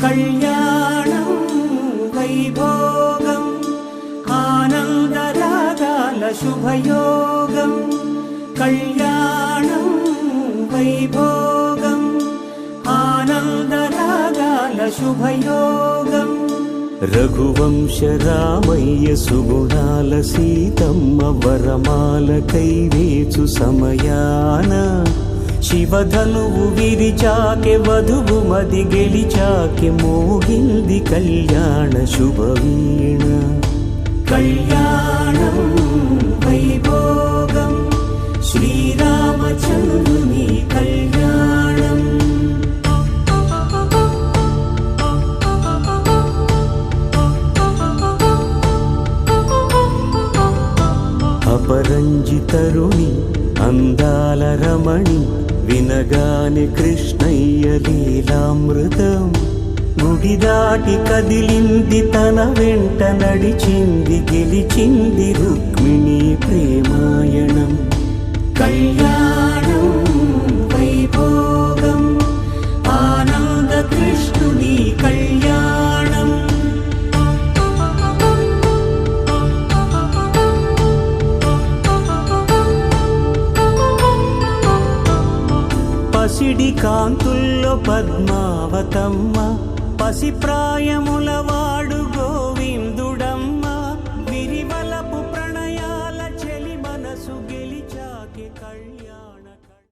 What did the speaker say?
కళ్యాణం వైభోగం ఆనందరాగాల శుభయోగం కళ్యాణం వైభోగం ఆనందరాగాల శుభయోగం రఘువంశ రామయ్య సుగుణాల సీతమ్మ వరమాల కైవేచు సమయాన శివధనువు విరిచాకె వధువు మది గెలిచాకె మోగింది కళ్యాణ శుభవీణ కళ్యాణం వైభోగం శ్రీరామచంద్రుని కళ్యాణం అపరంజి తరుణి అందాల రమణి వినగాని కృష్ణయ్య లీలామృతం గుడి దాటి కదిలింది తన వెంట నడిచింది గెలిచింది రుక్మిణి ప్రేమాయణం కళ్యాణం వైభోగం ఆనంద కృష్ణుని కళ్యాణం పసిడి కాంతుల్లో పద్మావతమ్మ పసిప్రాయముల వాడు